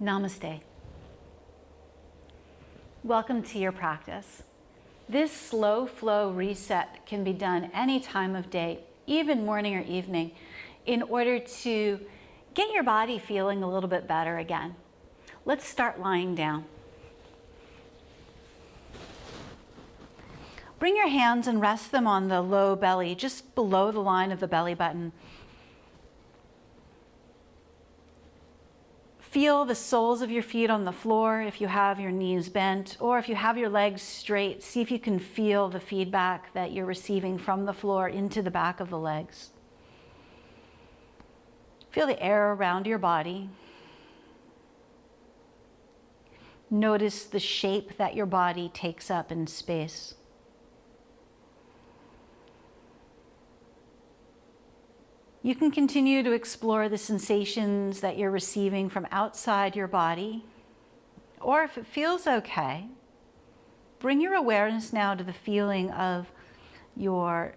Namaste. Welcome to your practice. This slow flow reset can be done any time of day, even morning or evening, in order to get your body feeling a little bit better again. Let's start lying down. Bring your hands and rest them on the low belly, just below the line of the belly button. Feel the soles of your feet on the floor if you have your knees bent, or if you have your legs straight, see if you can feel the feedback that you're receiving from the floor into the back of the legs. Feel the air around your body. Notice the shape that your body takes up in space. You can continue to explore the sensations that you're receiving from outside your body, or if it feels okay, bring your awareness now to the feeling of your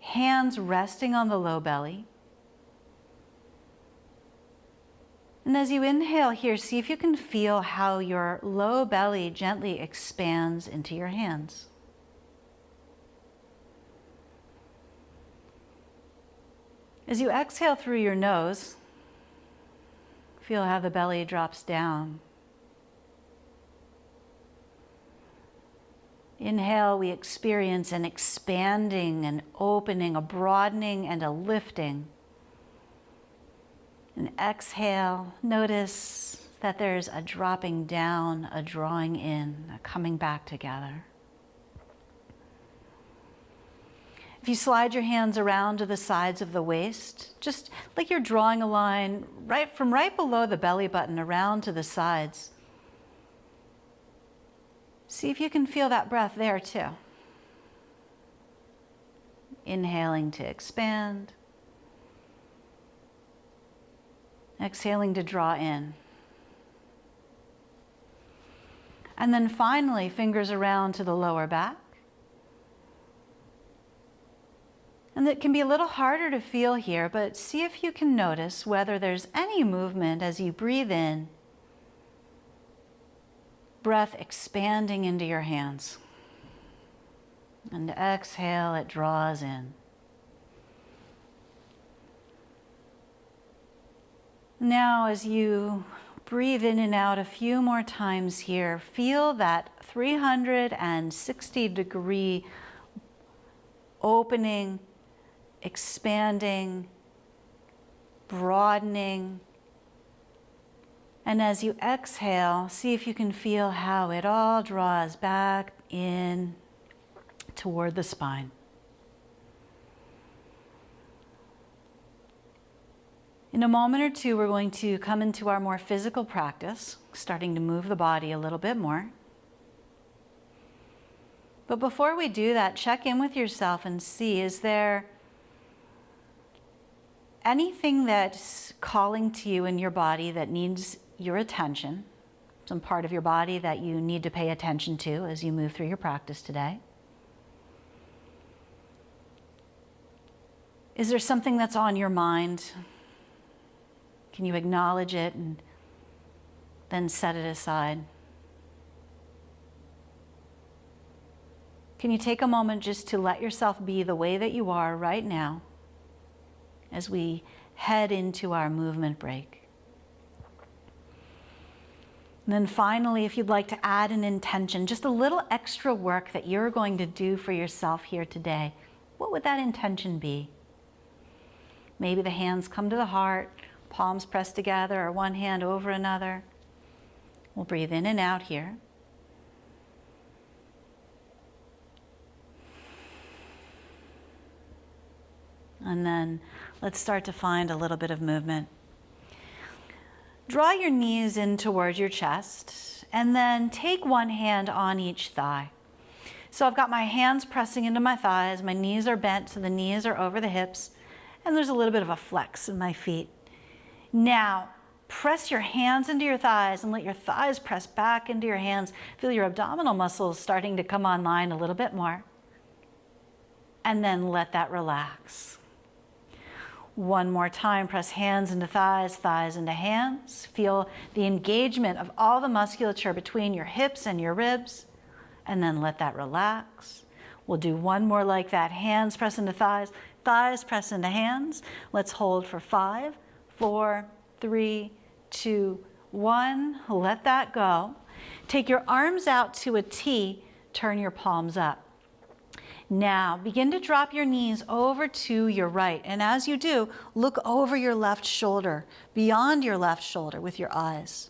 hands resting on the low belly. And as you inhale here, see if you can feel how your low belly gently expands into your hands. As you exhale through your nose, feel how the belly drops down. Inhale, we experience an expanding, an opening, a broadening, and a lifting. And exhale, notice that there's a dropping down, a drawing in, a coming back together. If you slide your hands around to the sides of the waist, just like you're drawing a line from right below the belly button around to the sides. See if you can feel that breath there too. Inhaling to expand. Exhaling to draw in. And then finally, fingers around to the lower back. And it can be a little harder to feel here, but see if you can notice whether there's any movement as you breathe in, breath expanding into your hands. And exhale, it draws in. Now, as you breathe in and out a few more times here, feel that 360-degree opening, expanding, broadening. And as you exhale, see if you can feel how it all draws back in toward the spine. In a moment or two, we're going to come into our more physical practice, starting to move the body a little bit more. But before we do that, check in with yourself and see, is there anything that's calling to you in your body that needs your attention, some part of your body that you need to pay attention to as you move through your practice today? Is there something that's on your mind? Can you acknowledge it and then set it aside? Can you take a moment just to let yourself be the way that you are right now as we head into our movement break? And then finally, if you'd like to add an intention, just a little extra work that you're going to do for yourself here today, what would that intention be? Maybe the hands come to the heart, palms pressed together, or one hand over another. We'll breathe in and out here. And then let's start to find a little bit of movement. Draw your knees in towards your chest, and then take one hand on each thigh. So I've got my hands pressing into my thighs, my knees are bent, so the knees are over the hips, and there's a little bit of a flex in my feet. Now, press your hands into your thighs and let your thighs press back into your hands. Feel your abdominal muscles starting to come online a little bit more. And then let that relax. One more time, press hands into thighs, thighs into hands. Feel the engagement of all the musculature between your hips and your ribs, and then let that relax. We'll do one more like that. Hands press into thighs, thighs press into hands. Let's hold for 5, 4, 3, 2, 1. Let that go. Take your arms out to a T, turn your palms up. Now, begin to drop your knees over to your right. And as you do, look over your left shoulder, beyond your left shoulder with your eyes.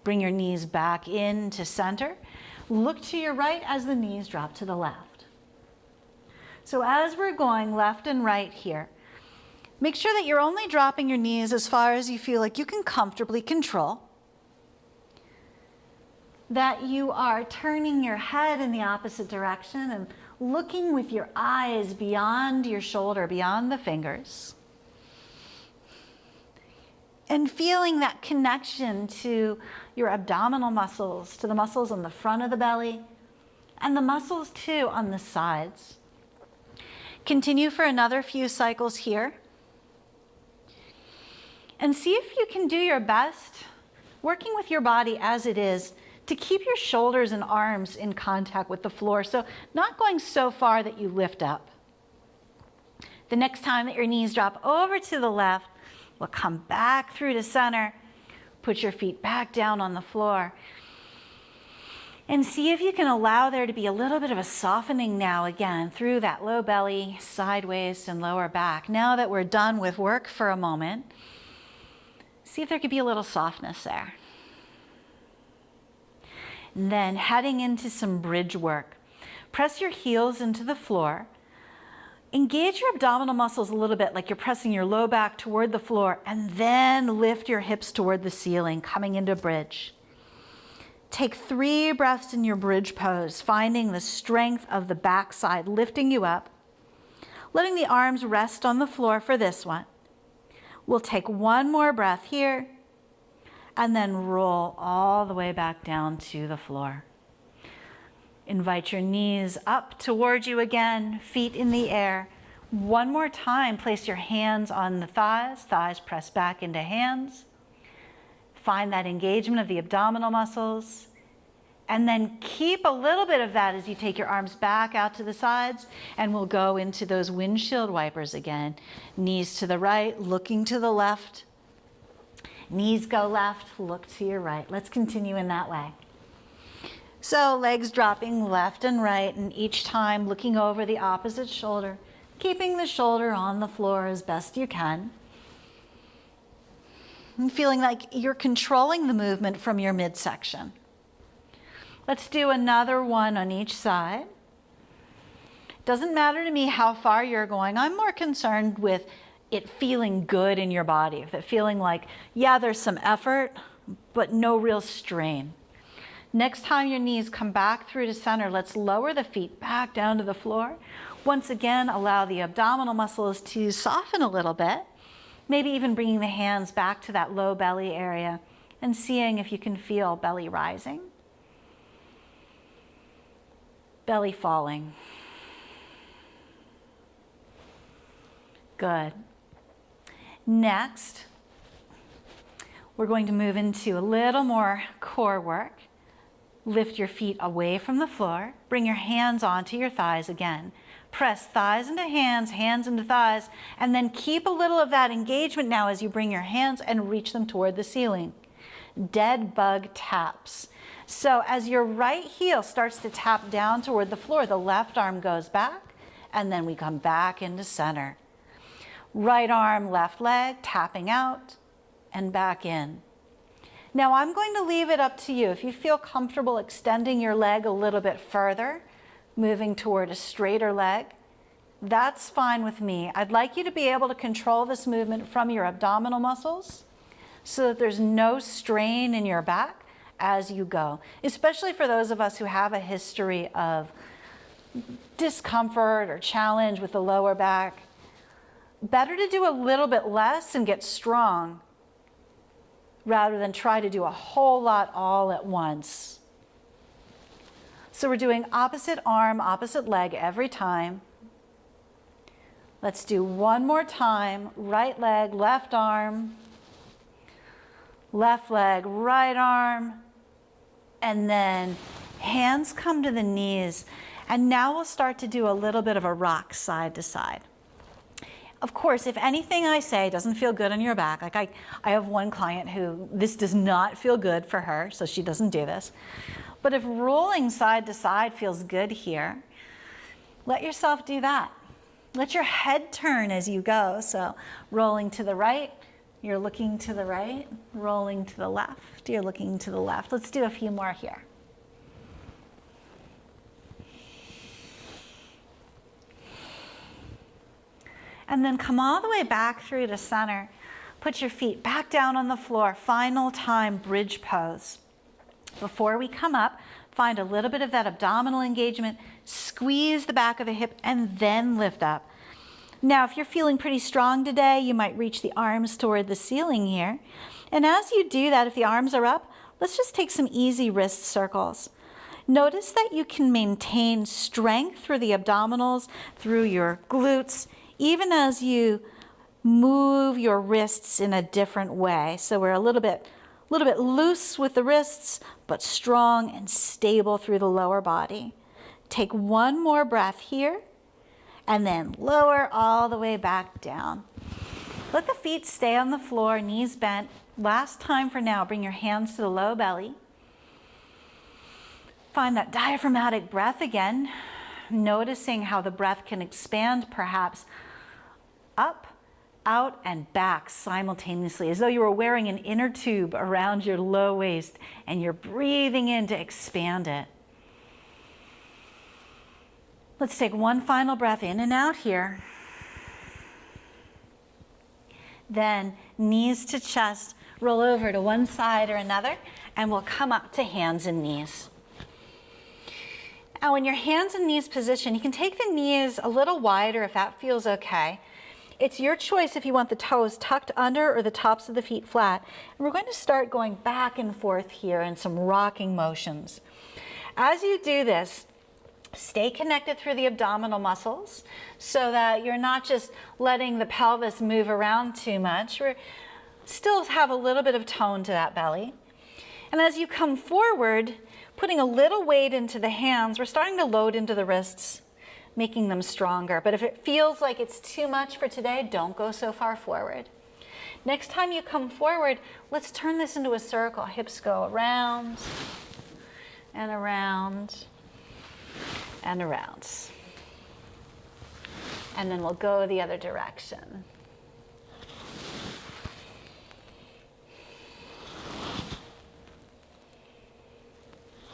Bring your knees back into center. Look to your right as the knees drop to the left. So as we're going left and right here, make sure that you're only dropping your knees as far as you feel like you can comfortably control. That you are turning your head in the opposite direction and looking with your eyes beyond your shoulder, beyond the fingers. And feeling that connection to your abdominal muscles, to the muscles on the front of the belly, and the muscles too on the sides. Continue for another few cycles here. And see if you can do your best, working with your body as it is, to keep your shoulders and arms in contact with the floor. So not going so far that you lift up. The next time that your knees drop over to the left, we'll come back through to center. Put your feet back down on the floor. And see if you can allow there to be a little bit of a softening now again through that low belly, side waist, and lower back. Now that we're done with work for a moment, see if there could be a little softness there. And then heading into some bridge work. Press your heels into the floor. Engage your abdominal muscles a little bit like you're pressing your low back toward the floor, and then lift your hips toward the ceiling, coming into bridge. Take 3 breaths in your bridge pose, finding the strength of the backside lifting you up, letting the arms rest on the floor for this one. We'll take one more breath here, and then roll all the way back down to the floor. Invite your knees up toward you again, feet in the air. One more time, place your hands on the thighs, thighs press back into hands. Find that engagement of the abdominal muscles. And then keep a little bit of that as you take your arms back out to the sides, and we'll go into those windshield wipers again. Knees to the right, looking to the left. Knees go left, look to your right. Let's continue in that way. So legs dropping left and right, and each time looking over the opposite shoulder, keeping the shoulder on the floor as best you can. And feeling like you're controlling the movement from your midsection. Let's do another one on each side. Doesn't matter to me how far you're going. I'm more concerned with it feeling good in your body, that feeling like, yeah, there's some effort, but no real strain. Next time your knees come back through to center, let's lower the feet back down to the floor. Once again, allow the abdominal muscles to soften a little bit, maybe even bringing the hands back to that low belly area and seeing if you can feel belly rising, belly falling. Good. Next, we're going to move into a little more core work. Lift your feet away from the floor. Bring your hands onto your thighs again. Press thighs into hands, hands into thighs, and then keep a little of that engagement now as you bring your hands and reach them toward the ceiling. Dead bug taps. So as your right heel starts to tap down toward the floor, the left arm goes back, and then we come back into center. Right arm, left leg, tapping out and back in. Now I'm going to leave it up to you. If you feel comfortable extending your leg a little bit further, moving toward a straighter leg, that's fine with me. I'd like you to be able to control this movement from your abdominal muscles so that there's no strain in your back as you go, especially for those of us who have a history of discomfort or challenge with the lower back. Better to do a little bit less and get strong rather than try to do a whole lot all at once. So we're doing opposite arm, opposite leg every time. Let's do one more time. Right leg, left arm, left leg, right arm, and then hands come to the knees. And now we'll start to do a little bit of a rock side to side. Of course, if anything I say doesn't feel good on your back, like I have one client who this does not feel good for her, so she doesn't do this. But if rolling side to side feels good here, let yourself do that. Let your head turn as you go. So rolling to the right, you're looking to the right. Rolling to the left, you're looking to the left. Let's do a few more here. And then come all the way back through to center. Put your feet back down on the floor. Final time, bridge pose. Before we come up, find a little bit of that abdominal engagement. Squeeze the back of the hip and then lift up. Now, if you're feeling pretty strong today, you might reach the arms toward the ceiling here. And as you do that, if the arms are up, let's just take some easy wrist circles. Notice that you can maintain strength through the abdominals, through your glutes, even as you move your wrists in a different way. So we're a little bit loose with the wrists, but strong and stable through the lower body. Take one more breath here, and then lower all the way back down. Let the feet stay on the floor, knees bent. Last time for now, bring your hands to the low belly. Find that diaphragmatic breath again, noticing how the breath can expand perhaps up, out, and back simultaneously, as though you were wearing an inner tube around your low waist and you're breathing in to expand it. Let's take one final breath in and out here. Then knees to chest, roll over to one side or another, and we'll come up to hands and knees. Now in your hands and knees position, you can take the knees a little wider if that feels okay. It's your choice if you want the toes tucked under or the tops of the feet flat. And we're going to start going back and forth here in some rocking motions. As you do this, stay connected through the abdominal muscles so that you're not just letting the pelvis move around too much. We still have a little bit of tone to that belly. And as you come forward, putting a little weight into the hands, we're starting to load into the wrists, making them stronger. But if it feels like it's too much for today, don't go so far forward. Next time you come forward, let's turn this into a circle. Hips go around and around and around. And then we'll go the other direction.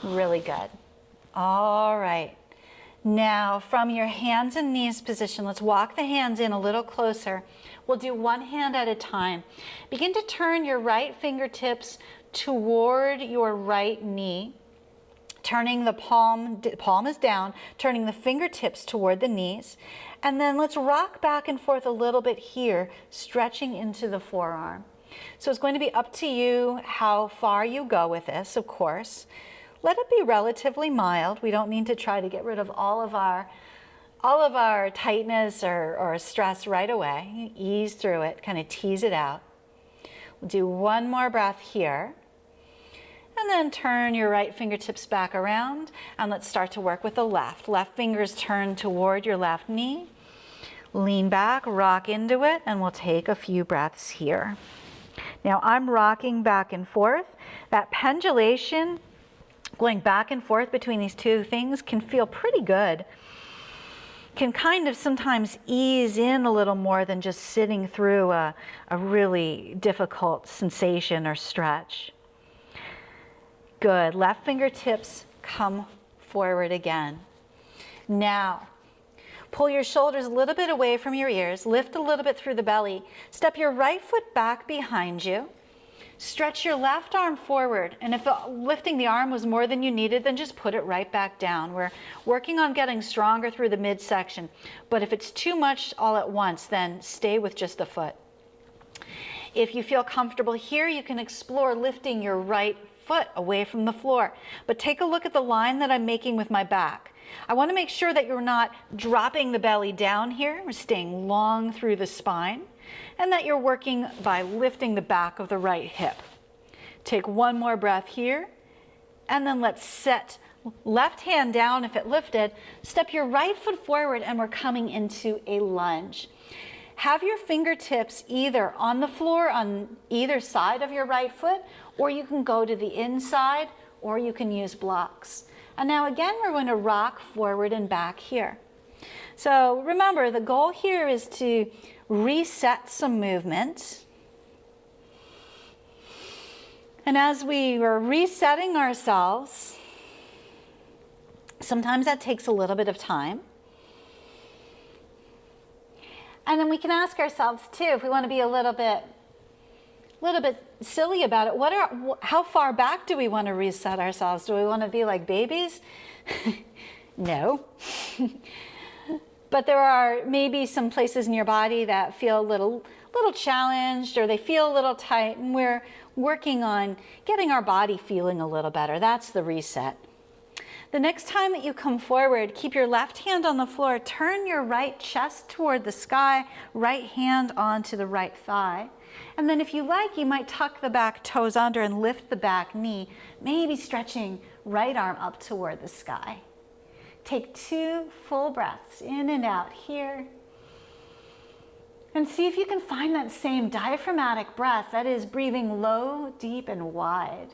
Really good. All right. Now, from your hands and knees position, let's walk the hands in a little closer. We'll do one hand at a time. Begin to turn your right fingertips toward your right knee, turning the palm is down, turning the fingertips toward the knees. And then let's rock back and forth a little bit here, stretching into the forearm. So it's going to be up to you how far you go with this, of course. Let it be relatively mild. We don't need to try to get rid of all of our tightness or stress right away. Ease through it, kind of tease it out. We'll do one more breath here. And then turn your right fingertips back around, and let's start to work with the left. Left fingers turn toward your left knee. Lean back, rock into it, and we'll take a few breaths here. Now I'm rocking back and forth. That pendulation, going back and forth between these two things, can feel pretty good. Can kind of sometimes ease in a little more than just sitting through a really difficult sensation or stretch. Good. Left fingertips come forward again. Now, pull your shoulders a little bit away from your ears. Lift a little bit through the belly. Step your right foot back behind you. Stretch your left arm forward. And if lifting the arm was more than you needed, then just put it right back down. We're working on getting stronger through the midsection. But if it's too much all at once, then stay with just the foot. If you feel comfortable here, you can explore lifting your right foot away from the floor. But take a look at the line that I'm making with my back. I want to make sure that you're not dropping the belly down here. We're staying long through the spine, and that you're working by lifting the back of the right hip. Take one more breath here, and then let's set left hand down if it lifted. Step your right foot forward, and we're coming into a lunge. Have your fingertips either on the floor on either side of your right foot, or you can go to the inside, or you can use blocks. And now again, we're going to rock forward and back here. So remember, the goal here is to reset some movement. And as we were resetting ourselves, sometimes that takes a little bit of time. And then we can ask ourselves too, if we want to be a little bit silly about it, how far back do we want to reset ourselves? Do we want to be like babies? No. But there are maybe some places in your body that feel a little challenged, or they feel a little tight, and we're working on getting our body feeling a little better. That's the reset. The next time that you come forward, keep your left hand on the floor, turn your right chest toward the sky, right hand onto the right thigh. And then if you like, you might tuck the back toes under and lift the back knee, maybe stretching right arm up toward the sky. Take 2 full breaths in and out here. And see if you can find that same diaphragmatic breath, that is breathing low, deep, and wide.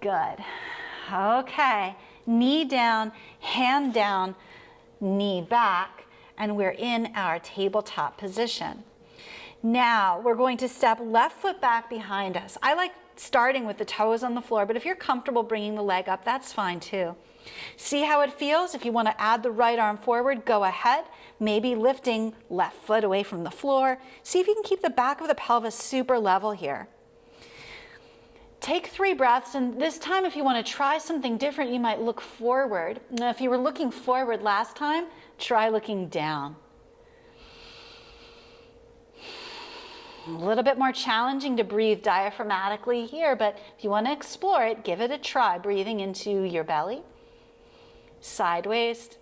Good. Okay, knee down, hand down, knee back, and we're in our tabletop position. Now we're going to step left foot back behind us. I like starting with the toes on the floor, but if you're comfortable bringing the leg up, that's fine too. See how it feels? If you want to add the right arm forward, go ahead. Maybe lifting left foot away from the floor. See if you can keep the back of the pelvis super level here. Take 3 breaths, and this time if you want to try something different, you might look forward. Now, if you were looking forward last time, try looking down. A little bit more challenging to breathe diaphragmatically here, but if you want to explore it, give it a try, breathing into your belly, side waist,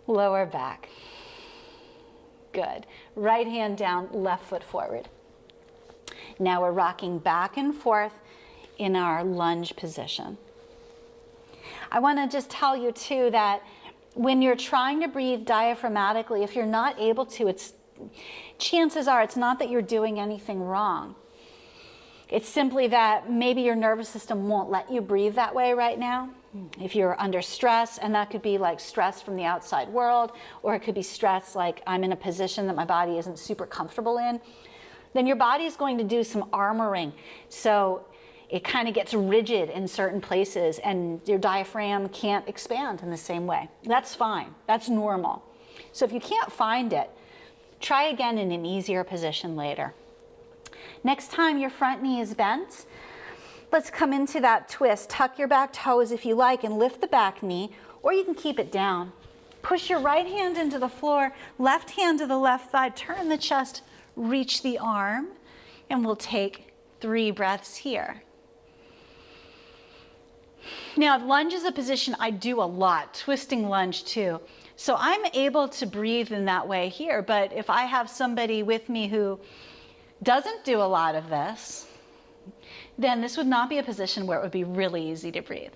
lower back. Good. Right hand down, left foot forward. Now we're rocking back and forth in our lunge position. I want to just tell you too that when you're trying to breathe diaphragmatically, if you're not able to, chances are it's not that you're doing anything wrong. It's simply that maybe your nervous system won't let you breathe that way right now. If you're under stress, and that could be like stress from the outside world, or it could be stress like I'm in a position that my body isn't super comfortable in, then your body is going to do some armoring. So it kind of gets rigid in certain places, and your diaphragm can't expand in the same way. That's fine. That's normal. So if you can't find it, try again in an easier position later. Next time your front knee is bent, let's come into that twist. Tuck your back toes if you like and lift the back knee, or you can keep it down. Push your right hand into the floor, left hand to the left thigh, turn the chest, reach the arm, and we'll take 3 breaths here. Now, lunge is a position I do a lot, twisting lunge too. So I'm able to breathe in that way here, but if I have somebody with me who doesn't do a lot of this, then this would not be a position where it would be really easy to breathe.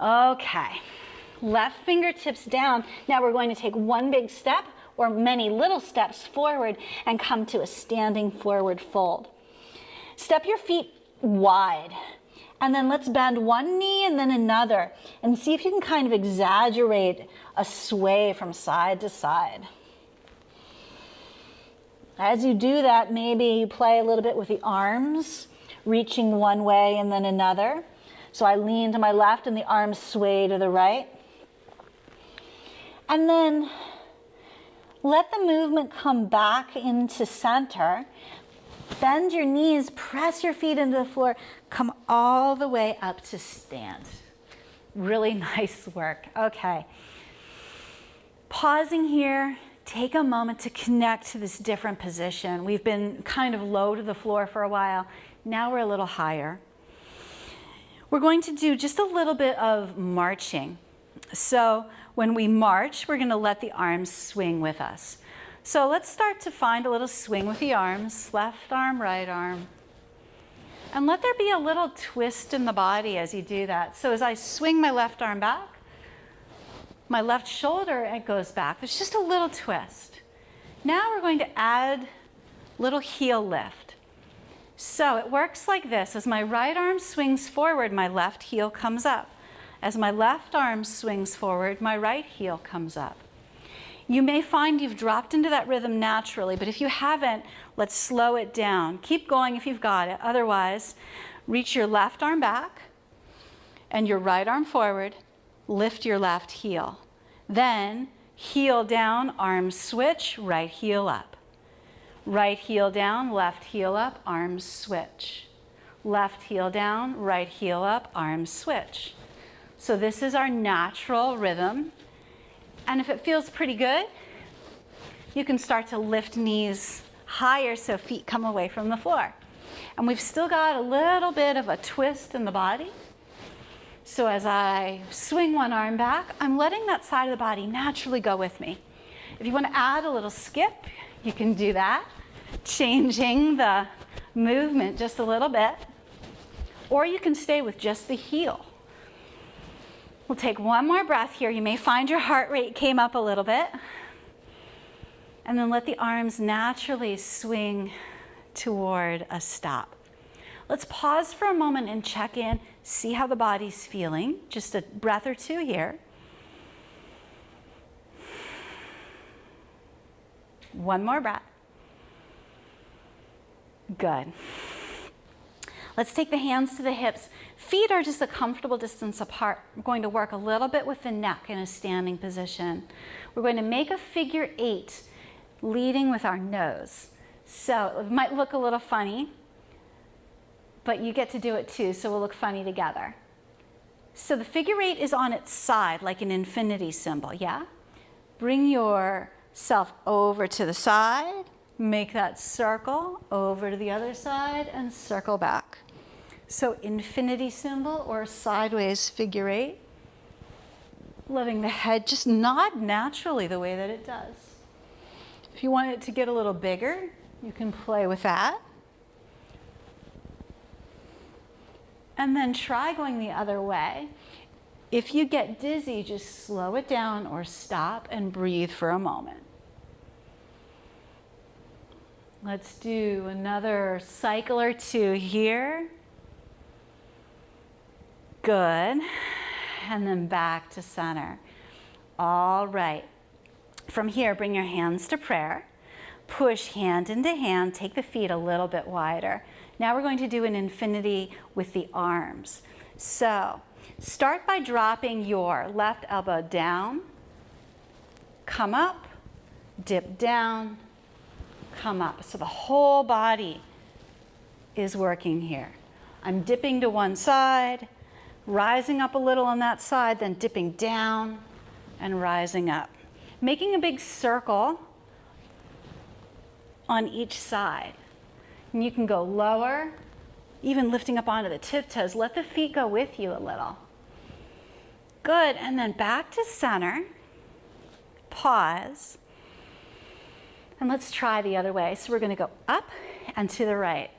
Okay, left fingertips down. Now we're going to take 1 big step or many little steps forward and come to a standing forward fold. Step your feet wide. And then let's bend one knee and then another, and see if you can kind of exaggerate a sway from side to side. As you do that, maybe you play a little bit with the arms, reaching one way and then another. So I lean to my left and the arms sway to the right. And then let the movement come back into center. Bend your knees, press your feet into the floor, come all the way up to stand. Really nice work. Okay. Pausing here, take a moment to connect to this different position. We've been kind of low to the floor for a while. Now we're a little higher. We're going to do just a little bit of marching. So when we march, we're going to let the arms swing with us. So let's start to find a little swing with the arms, left arm, right arm. And let there be a little twist in the body as you do that. So as I swing my left arm back, my left shoulder, it goes back. There's just a little twist. Now we're going to add little heel lift. So it works like this. As my right arm swings forward, my left heel comes up. As my left arm swings forward, my right heel comes up. You may find you've dropped into that rhythm naturally, but if you haven't, let's slow it down. Keep going if you've got it. Otherwise, reach your left arm back and your right arm forward. Lift your left heel. Then heel down, arm switch, right heel up. Right heel down, left heel up, arms switch. Left heel down, right heel up, arms switch. So this is our natural rhythm. And if it feels pretty good, you can start to lift knees higher so feet come away from the floor. And we've still got a little bit of a twist in the body. So as I swing one arm back, I'm letting that side of the body naturally go with me. If you want to add a little skip, you can do that, changing the movement just a little bit. Or you can stay with just the heel. We'll take one more breath here. You may find your heart rate came up a little bit. And then let the arms naturally swing toward a stop. Let's pause for a moment and check in, see how the body's feeling. Just a breath or two here. One more breath. Good. Let's take the hands to the hips. Feet are just a comfortable distance apart. We're going to work a little bit with the neck in a standing position. We're going to make a figure 8, leading with our nose. So it might look a little funny, but you get to do it too, so we'll look funny together. So the figure 8 is on its side, like an infinity symbol, yeah? Bring yourself over to the side. Make that circle over to the other side and circle back. So infinity symbol or sideways figure 8. Letting the head just nod naturally the way that it does. If you want it to get a little bigger, you can play with that. And then try going the other way. If you get dizzy, just slow it down or stop and breathe for a moment. Let's do another cycle or two here. Good. And then back to center. All right. From here, bring your hands to prayer. Push hand into hand. Take the feet a little bit wider. Now we're going to do an infinity with the arms. So start by dropping your left elbow down. Come up. Dip down. Come up. So the whole body is working here. I'm dipping to one side, rising up a little on that side, then dipping down and rising up. Making a big circle on each side. And you can go lower, even lifting up onto the tiptoes. Let the feet go with you a little. Good, and then back to center. Pause. And let's try the other way. So we're going to go up and to the right.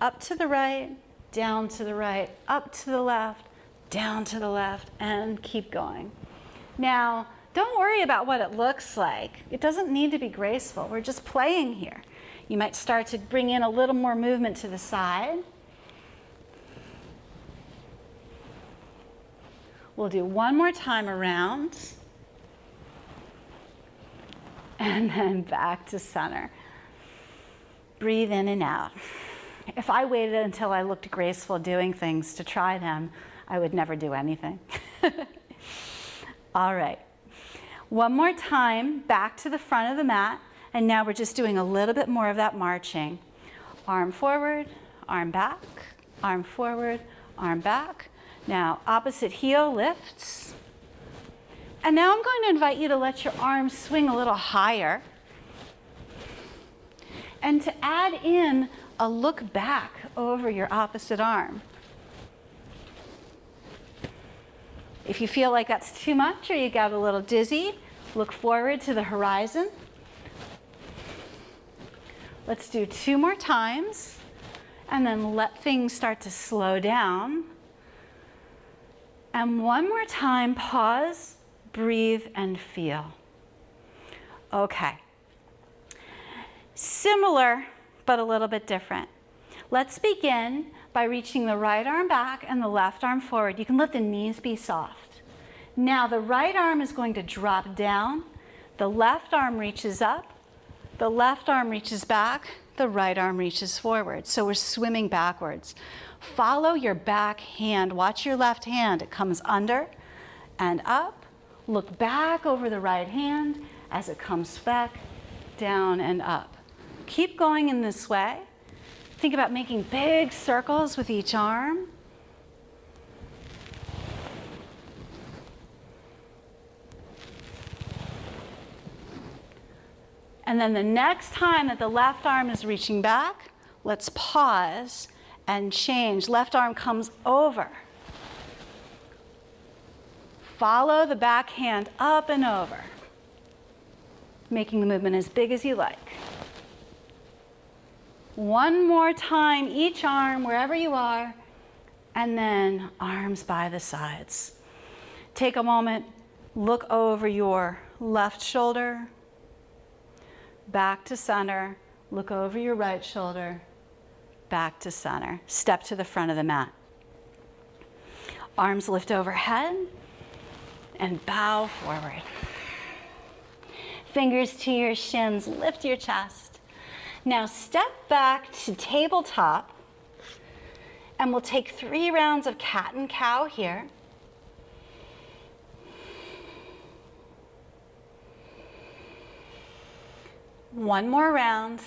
Up to the right, down to the right, up to the left, down to the left, and keep going. Now, don't worry about what it looks like. It doesn't need to be graceful. We're just playing here. You might start to bring in a little more movement to the side. We'll do one more time around. And then back to center. Breathe in and out. If I waited until I looked graceful doing things to try them, I would never do anything. All right. One more time, back to the front of the mat. And now we're just doing a little bit more of that marching. Arm forward, arm back, arm forward, arm back. Now, opposite heel lifts. And now I'm going to invite you to let your arms swing a little higher. And to add in a look back over your opposite arm. If you feel like that's too much or you got a little dizzy, look forward to the horizon. Let's do 2 more times, and then let things start to slow down. And 1 more time, pause, breathe, and feel. Okay. Similar, but a little bit different. Let's begin by reaching the right arm back and the left arm forward. You can let the knees be soft. Now the right arm is going to drop down. The left arm reaches up. The left arm reaches back. The right arm reaches forward. So we're swimming backwards. Follow your back hand. Watch your left hand. It comes under and up. Look back over the right hand as it comes back, down and up. Keep going in this way. Think about making big circles with each arm. And then the next time that the left arm is reaching back, let's pause and change. Left arm comes over. Follow the back hand up and over, making the movement as big as you like. 1 more time, each arm, wherever you are, and then arms by the sides. Take a moment, look over your left shoulder, back to center, look over your right shoulder, back to center. Step to the front of the mat. Arms lift overhead and bow forward. Fingers to your shins, lift your chest. Now step back to tabletop, and we'll take 3 rounds of cat and cow here. One more round.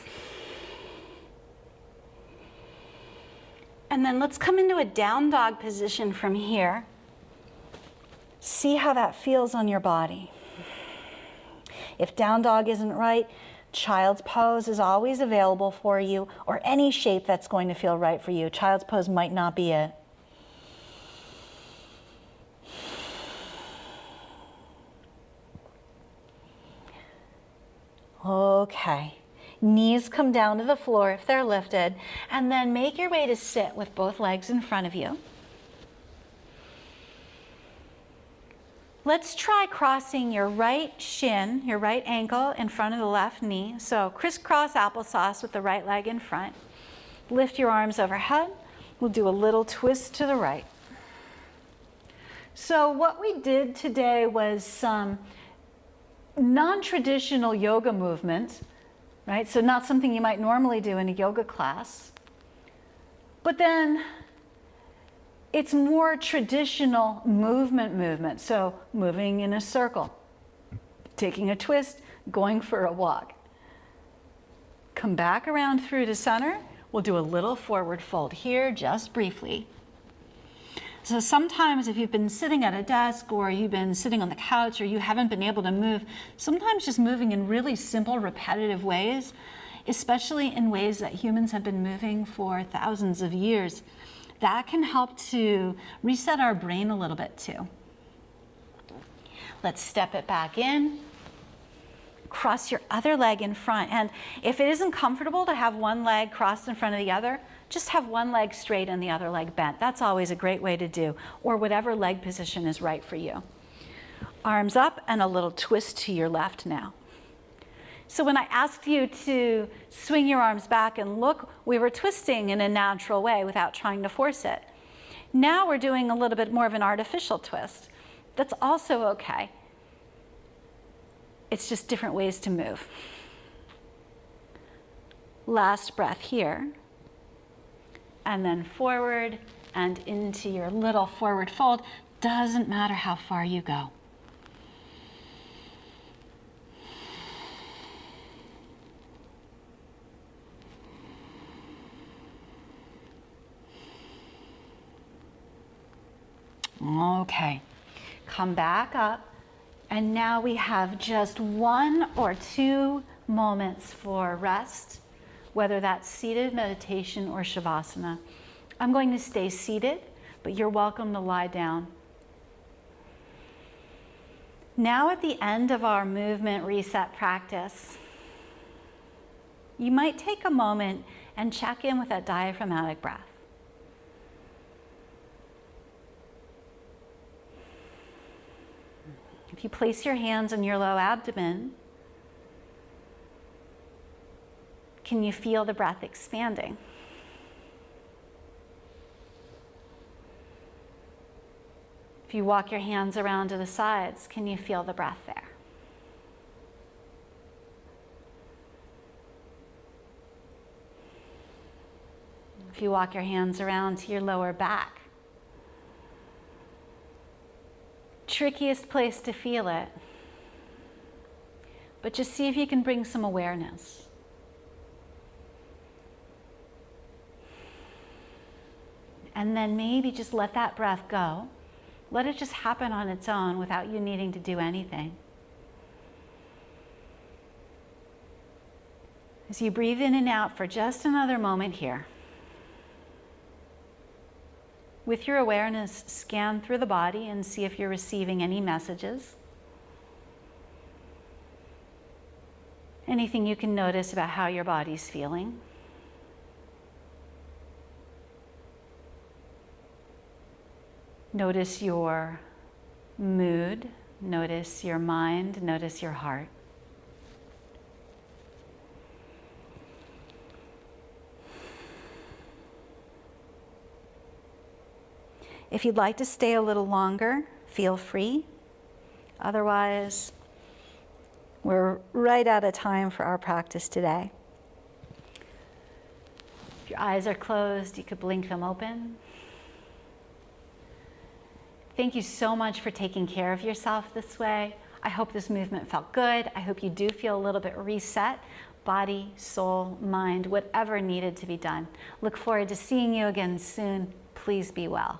And then let's come into a down dog position from here. See how that feels on your body. If down dog isn't right, child's pose is always available for you, or any shape that's going to feel right for you. Child's pose might not be it. Okay, knees come down to the floor if they're lifted, and then make your way to sit with both legs in front of you. Let's try crossing your right shin, your right ankle in front of the left knee. So crisscross applesauce with the right leg in front. Lift your arms overhead. We'll do a little twist to the right. So what we did today was some non-traditional yoga movement, right? So not something you might normally do in a yoga class. But then it's more traditional movement. So moving in a circle, taking a twist, going for a walk. Come back around through to center. We'll do a little forward fold here, just briefly. So sometimes if you've been sitting at a desk or you've been sitting on the couch or you haven't been able to move, sometimes just moving in really simple, repetitive ways, especially in ways that humans have been moving for thousands of years, that can help to reset our brain a little bit too. Let's step it back in. Cross your other leg in front. And if it isn't comfortable to have one leg crossed in front of the other, just have one leg straight and the other leg bent. That's always a great way to do, or whatever leg position is right for you. Arms up and a little twist to your left now. So when I asked you to swing your arms back and look, we were twisting in a natural way without trying to force it. Now we're doing a little bit more of an artificial twist. That's also okay. It's just different ways to move. Last breath here. And then forward and into your little forward fold. Doesn't matter how far you go. Okay, come back up, and now we have just 1 or 2 moments for rest, whether that's seated meditation or shavasana. I'm going to stay seated, but you're welcome to lie down. Now at the end of our movement reset practice, you might take a moment and check in with that diaphragmatic breath. If you place your hands on your low abdomen, can you feel the breath expanding? If you walk your hands around to the sides, can you feel the breath there? If you walk your hands around to your lower back, trickiest place to feel it, but just see if you can bring some awareness. And then maybe just let that breath go. Let it just happen on its own without you needing to do anything. As you breathe in and out for just another moment here, with your awareness, scan through the body and see if you're receiving any messages. Anything you can notice about how your body's feeling. Notice your mood, notice your mind, notice your heart. If you'd like to stay a little longer, feel free. Otherwise, we're right out of time for our practice today. If your eyes are closed, you could blink them open. Thank you so much for taking care of yourself this way. I hope this movement felt good. I hope you do feel a little bit reset, body, soul, mind, whatever needed to be done. Look forward to seeing you again soon. Please be well.